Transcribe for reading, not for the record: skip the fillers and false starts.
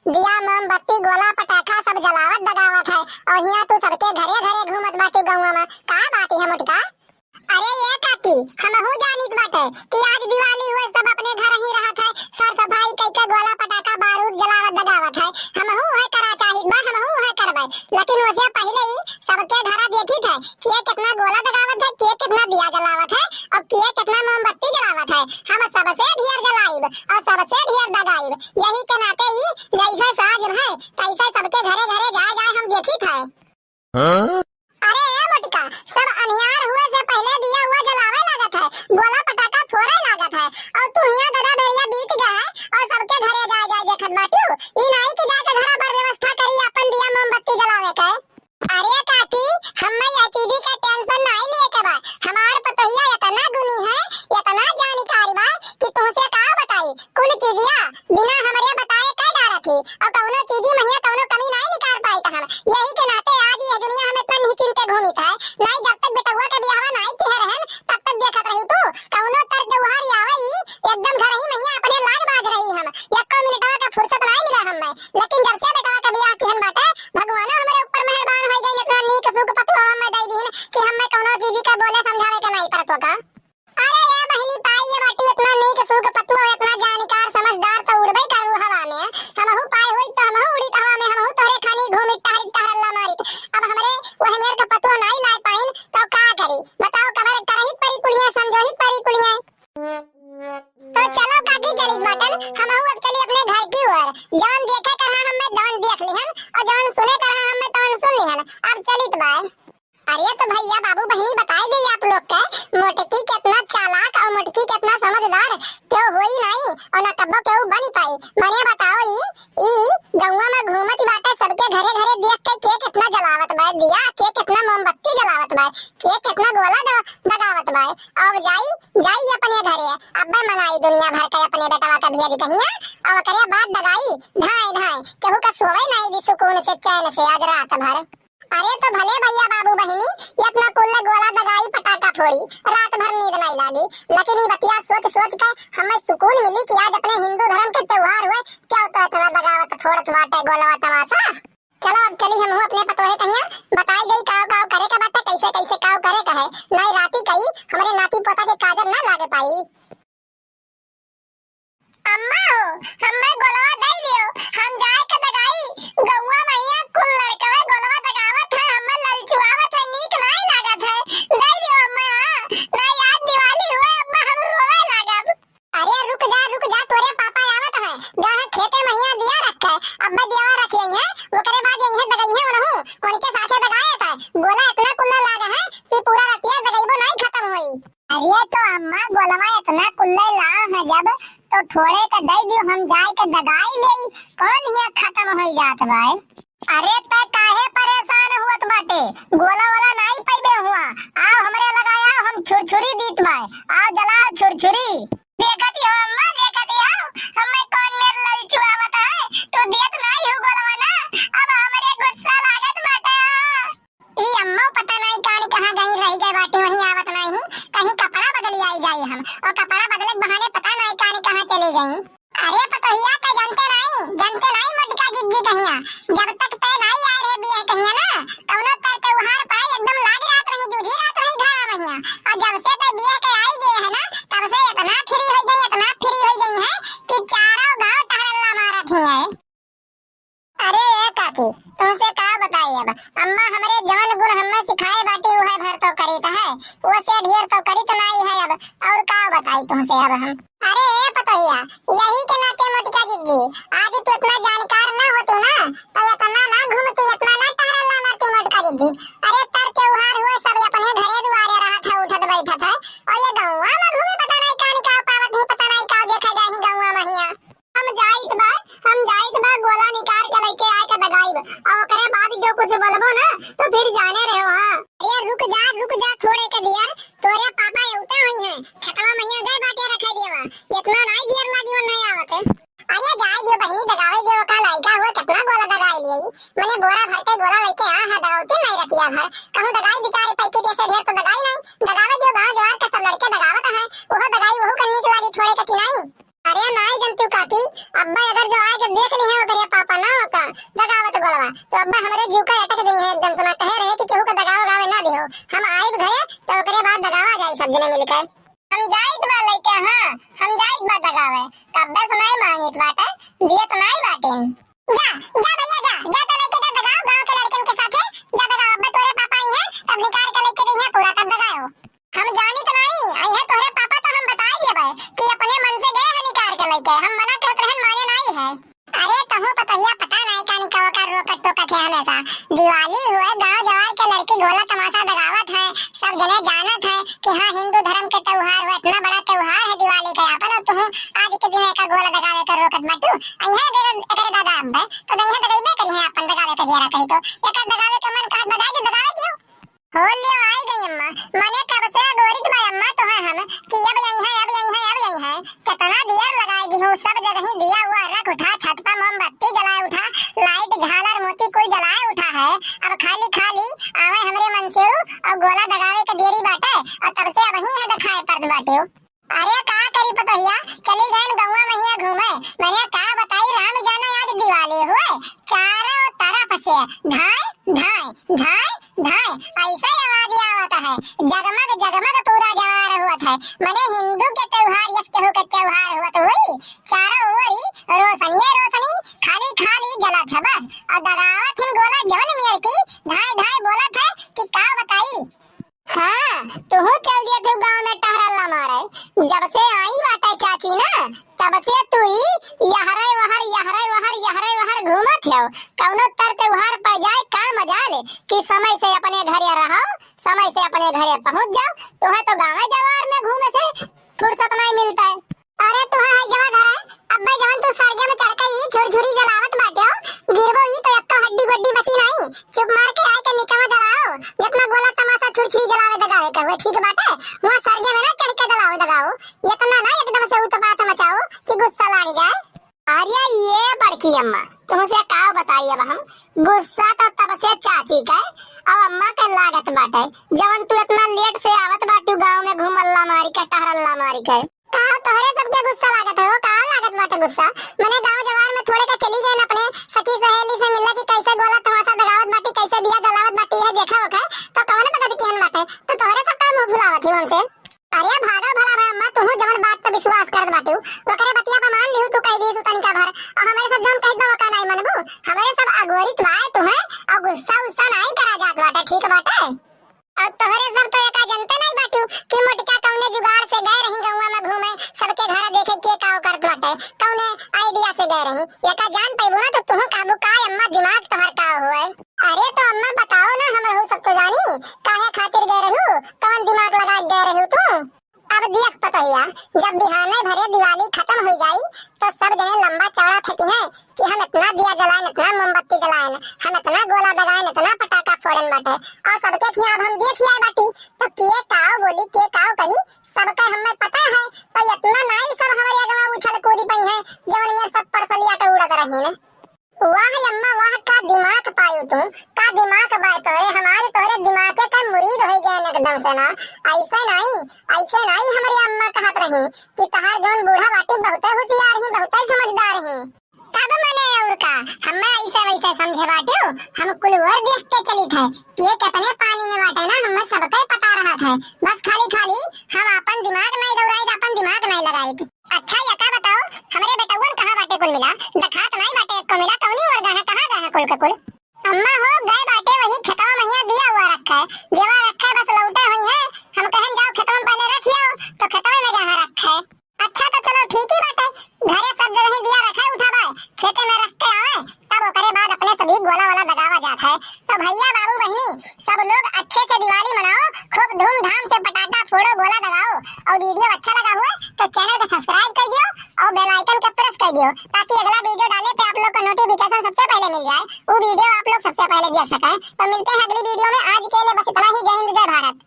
दिया मोमबत्ती गोला पटाखा सब जलावत दगावत है और यहाँ तू सबके घरे घरे घूमत बाटू गौवा में का बात है मोटका। अरे ये काकी हमहू जानित बाटे कि आज दिवाली हुए सब अपने घर ही रहत है, सर सफाई कइके गोला पटाखा बारूद जलावत दगावत है। हमहू है करा चाहित बा, हमहू है करबै, लेकिन उससे पहले ही सबके घर देखित है कि ये कितना गोला दगावत है, के कितना दिया जलावत है और के कितना मोमबत्ती जलावत है। हम सबसे ढेर जलाइब और सबसे ढेर दगाइब, यही के नाते ही जैसे साज है तैसे सबके घरे घरे जाए जाए हम देखित है। अरे मोटिका सब अनियार हुए से पहले दिया हुआ जलावे लागत है, गोला पटाखा फोड़े लागत है और तू यहाँ गधा भेड़िया बीत गया है और सबके घरे जाए जाए देखत बाटियो। ई नहीं कि जाके घर पर व्यवस्था करी अपन दिया मोमबत्ती जलावे के। अरे काकी हमें ये चीज का टेंशन नहीं लिए के बा, हमार पतोहिया इतना गुनी है इतना जानकारी बा कि तुमसे का बताई कुल चीजिया बिना हमरे बताए कह डारा थी और कौनो चीजी महिया कौनो कमी नहीं निकाल पाई त हम। यही के नाते आज ये दुनिया हम इतना नहीं चिंते घूमित है, नहीं जब तक बेटवा के बियाह नहीं की रहन तब तक देखत रही तू कौनो तर त्योहार आवे एकदम घर ही महिया अपने लाग बाज रही हम, एको मिनटवा का फुर्सत नहीं मिला हमें। लेकिन जब से बेटवा का बियाह किहन बाटे भगवान हमरे ऊपर मेहरबान हो गई, इतना नीक सुख पतो हमें दई दीन कि हमें कौनो चीजी का बोले समझावे के नहीं पड़तो का। अरे ये बहनी पाई ये बाटी इतना नीक सुख पतो इतना जानकार समझदार तो उड़बे करू हवा में, हमहू पाई होई तो हमहू उड़ी हवा में, हमहू तोरे खानी घूमित टहरित टहरल्ला मारित। अब हमरे वह मेर का पतो नहीं ला पाइन तो का करी बताओ, कबर करही परी कुड़ियां समझोही परी कुड़ियां। तो चलो काकी चलित बाटन हमहू अब चली अपने घर की ओर, जान देखे करहा हमें दान देख लिहन और जान सुने करहा हमें तान सुन लिहन। अब चलित बाय। अरे तो भैया बाबू बहनी बताई दी आप लोग के मोटकी कितना चालाक और मोटकी कितना समझदार क्यों होई नहीं और ना कब्बो क्यों बनी पाई। मने बताओ ई गौवा में घूमत बाटे सबके घरे घरे देख के कितना जलावत बा दिया, के कितना मोमबत्ती जलावत बा, के कितना गोला दगावत बा। अब जाई अपने घरे अब्बे मनाई दुनिया भर के अपने बेटवा का भेज कहिया और करे बात दगाई धाय धाय केहू का सोवे नहीं दी सुकून से चैन से आज रात भर। अरे तो भले भैया बाबू बहनी ये अपना कुल्ला गोला दगाई पटाखा फोड़ी रात भर नींद नहीं लागी, लेकिन ये बतिया सोच सोच के हमें सुकून मिली कि आज अपने हिंदू धर्म के त्योहार हुए क्या होता इतना दगावत फोड़त बाटे गोलवा तमाशा। चलो अब चली हम अपने पतोहे कहिया बताई गई काव काव करे के बाटे कैसे कैसे काव करे का है, नहीं राती कही हमारे नाती पोता के काजर ना लागे पाई। अम्मा हो हमें गोलवा दई दियो हम जाए के दगाई गौवा मैया कुल लड़कवे गोलवा दगावत है हमें ललचुआवत है नीक नहीं लागत है, दई दियो अम्मा ना याद दिवाली हुए अम्मा हम रोवे लागब। अरे रुक जा तोरे पापा आवत है गाह खेते मैया दिया रखा है अब्बा दिया रखी है वो करे बाद यही दगाई है वनहु उनके साथे दगाए था गोला इतना कुल्ला लागा है कि पूरा रतिया दगाईबो नहीं खत्म हुई। अरे तो अम्मा गोलवा इतना कुल्ला ला है जब तो थोड़े का दई दियो हम जाए के दगाई लेई कौन हिया खत्म हो जात भाई। अरे त काहे परेशान हुत बाटे गोला वाला नहीं पाइबे हुआ आओ हमरे लगाया हम छुरछुरी दीत भाई आओ जलाओ छुरछुरी देखती हो अम्मा देखती हो हमें कौन मेर ललचुआवत है तो देत नहीं हो गोलवा ना अब हमरे गुस्सा लागत बाटे। ई अम्मा पता नहीं कहां गई रह गए बाटे वही आवत नहीं कहीं कपड़ा बदली आई जाई हम और कपड़ा बदले के बहाने पता नहीं कहां चली गई। अरे पतोहिया का जानते नहीं मोटिका जिद्दी कहिया जब तक तय नहीं आए रे बिया कहिया ना कौनो तर त्योहार पाई एकदम लागी रात रही जूझी रात रही घर में और जब से तय बिया के आई गए है ना तब से इतना फ्री हो गई है कि चारों गांव टहलला मारत ही है। अरे ए काकी तुमसे का बताई अब अम्मा हमरे जवन गुण हमें सिखाए बाटी उहे भर तो करीत है वो से ढेर तो करीत नहीं है अब और का बताई तुमसे अब हम। अरे ए पतोहिया यही के नाते मोटिका जिद्दी आज तू इतना जानकार ना होती ना तो इतना ना घूमती इतना ना टहलला मारती मोटिका जिद्दी। अरे तर त्योहार हुए सब अपने घरे दुआरे रहा था उठत बैठत है और ये गौवा में घूमे पता नहीं का पावत नहीं पता नहीं का देखा जाही गौवा में हिया हम जाइत बा गोला निकाल के लेके आए के दगाइब और ओकरे बाद जो कुछ बोलबो ना तो फिर जाने रहे हां। अरे रुक जा थोड़े के दिया तोरे पापा उते हुई है छतवा मैया गए बाटे रखे दिया इतना नहीं देर लागी मन नहीं आवत है। अरे जाए दियो बहनी दगावे जो का लाइका हुआ कितना गोला दगाई लिई मैंने बोरा भर के गोला लेके आ है दगावती नहीं रतिया भर कहूं दगाई बेचारे पैके जैसे ढेर तो दगाई नहीं दगावे जो गांव जवार के सब लड़के दगावत है वो दगाई वो करने के लागी थोड़े का की नहीं। अरे नहीं जनतु काकी अब्बा अगर जो आए के देख ली है ओकरे पापा तो अब्बा हमारे जीव का अटक गई है एकदम सुना कहे रहे कि केहू का दगाव गावे ना दियो। हम आइब घरे तो ओकरे बाद दगावा जाई सब जने मिलकर। हम जाइत बा लइके हां हम जाइत बा दगावे कब्बे सुनाई मांगित बाटे दिए तो नहीं बाटे। जा जा भैया जा जा तो लइके दे दगाओ गांव के लड़कन के साथे जा दगाओ। अब्बा तोरे पापा आई है तब निकाल के लइके दे पूरा तब दगाओ। हम जानी तो नहीं आई है तोरे पापा तो हम बता दिए भाई कि अपने मन से गए हैं निकाल के लइके हम मना करत रहन माने नहीं है। अरे तहु पतहिया पता नहीं का निकाव का रोकट टोकत है हमेशा। दिवाली हुए गांव जवार के लड़की गोला तमाशा दगावत है सब जने जानत है कि हां हिंदू धर्म के त्योहार हुआ इतना बड़ा त्योहार है दिवाली का अपन तो आज के दिन का गोला दगावे का रोकत मटू अइहा दे एकरे दादा अब तो दइहा दगाइबे करी है अपन दगावे का जरा कही तो एकर दगावे का मन कहत बजाय जो दगावे दियो। हो लियो आई गई अम्मा मने कब से गोरित भाई अम्मा तो है हम कि अब यही है कितना दिया लगाई दी हूं सब जगह ही दिया हुआ रख उठा छत पर मोमबत्ती जलाए उठा लाइट झालर मोती कोई जलाए उठा है। अब खाली खाली आवे हमरे मन से और गोला दगावे के देरी बाटे और तब से अब ही है दिखाए पर्द बाटे। अरे का करी पतहिया चली गए गौवा महिया घूमे मैंने का बताई राम जाना आज दिवाली हुए चारों तरफ से धाय धाय धाय धाय ऐसा आवाज आवता है जगमग जगमग पूरा जवार हुआ है मने हिंदू के त्योहार यस केहू के त्योहार हुआ तो हुई चारों ओरी रोशनी रोशनी खाली खाली जलत है बस और दगावत हिन गोला जवन मेर की धाय धाय बोलत है कि का बताई। हां तू चल दिए तू गांव में टहरला मारे जब से आई बाटे चाची ना तब से तू ही यहरे वहर घूमत हो कौनो तर त्योहार पर जाए का मजा ले कि समय से अपने घरे रहो समय से अपने घरे पहुंच जाओ। तुम्हें तो गांव जवार में घूमे से फुर्सत नहीं मिलता है। अरे तू है जवा घर अब्बे जवन तू सरगे में चढ़ के ही झुरझुरी जलावत बाटे गिरबो ही तो एक हड्डी गड्डी बची नहीं चुप मार के आए के नीचे में जलाओ जितना गोला तमाशा छुरछुरी जलावे दगावे का वो ठीक बात है वहां सरगे में ना चढ़ के जलाओ दगाओ ये तो ना एकदम से उत्पात मचाओ कि गुस्सा लाग जाए। अरे ये बड़की अम्मा तुमसे का बताई अब हम गुस्सा तो तब से चाची का अब अम्मा के लागत बाटे जवन तू इतना लेट से आवत बाटू गांव में घूमल्ला मारी के टहरल्ला मारी के का तोहरे सबके गुस्सा लागत है का लागत बाटे गुस्सा मैंने गांव जवार में थोड़े के चली गए अपने सखी सहेली से मिलने की कैसे गोला तमाशा दगावत बाटी कैसे दिया जलावत बाटी है देखा होगा तो कौन पता केहन बाटे तो तोहरे सब का मुंह फुलावत ही हमसे। अरे भागा भला भाई अम्मा तू जवन बात पे विश्वास करत बाटू ओकरे बतिया पे मान लिहू तू कह दी तू तनिका भर और हमारे सब जन कह दो का नहीं मनबू हमारे सब अगोरित बाय तू है और गुस्सा उस्सा नहीं करा जात बाटे ठीक बाटे। और तोहरे सब तो एका जनते नहीं बाटू कि मोटिका कौने जुगाड़ से गए रही गौवा में घूमे सबके घर देखे के काव करत बाटे कौने आइडिया से गए रही एका जान पैबू ना तो तू काबू का अम्मा दिमाग तोहर का हुए। अरे तो अम्मा बताओ ना हम हो सब तो जानी काहे खातिर गए रहू कौन दिमाग लगा गए रहू तू। अब देख पतैया जब बिहाने भरे दिवाली खत्म हो जाई तो सब जने लंबा चौड़ा थकी है कि हम इतना दिया जलाएं इतना मोमबत्ती जलाएं हम इतना गोला दगाएं इतना पटाखा फोड़न बाटे और सबके खिया हम देखिए बाटी तो के काव बोली के काव कही सबका हमें पता है तो इतना नहीं सब हमारे अगवा उछल कूदी पई है जवन में सब परसलिया के उड़त रही ने। वाह अम्मा वाह का दिमाग पायो तू का दिमाग बाय तो हमारे तोरे दिमाग के का मुरीद हो गए एकदम से ना ऐसे नहीं हमारी अम्मा कहत रही कि तहार जोन बूढ़ा बाटी बहुत होशियार है बहुत समझदार है तब माने और का हमें ऐसे वैसे समझे बाटे हम कुल और देख के चली थे कि ये कितने पानी में बाटे ना हमें सबके पता रहा था बस खाली खाली हम अपन दिमाग नहीं दौड़ाई अपन दिमाग नहीं लगाई। अच्छा ये का बताओ हमारे बेटवन कहां बाटे कुल मिला दखात नहीं बाटे को मिला कौनी और गए कहां गए कुल के कुल अम्मा हो गए बाटे वही खेतवा महिया दिया हुआ रखा है देवा रखा है बस लौटे हुई है हम कहन जाओ खेतवा में पहले रखियो तो खेतवा में जहां रखा है। अच्छा तो चलो ठीक ही बाटे घरे सब जगह दिया रखा है उठावा खेते में रख के आवे तब ओकरे बाद अपने सभी गोला वाला दगावा जाता है। तो भैया बाबू बहनी सब लोग अच्छे से दिवाली मनाओ खूब धूमधाम से पटाखा फोड़ो गोला दगाओ और वीडियो अच्छा लगा हुआ तो चैनल को सब्सक्राइब कर दियो और बेल आइकन को प्रेस कर दियो ताकि अगला वीडियो डाले पे आप लोग को नोटिफिकेशन सबसे पहले मिल जाए वो वीडियो आप लोग सबसे पहले देख सकें। तो मिलते हैं अगली वीडियो में आज के लिए बस इतना ही। जय हिंद जय भारत।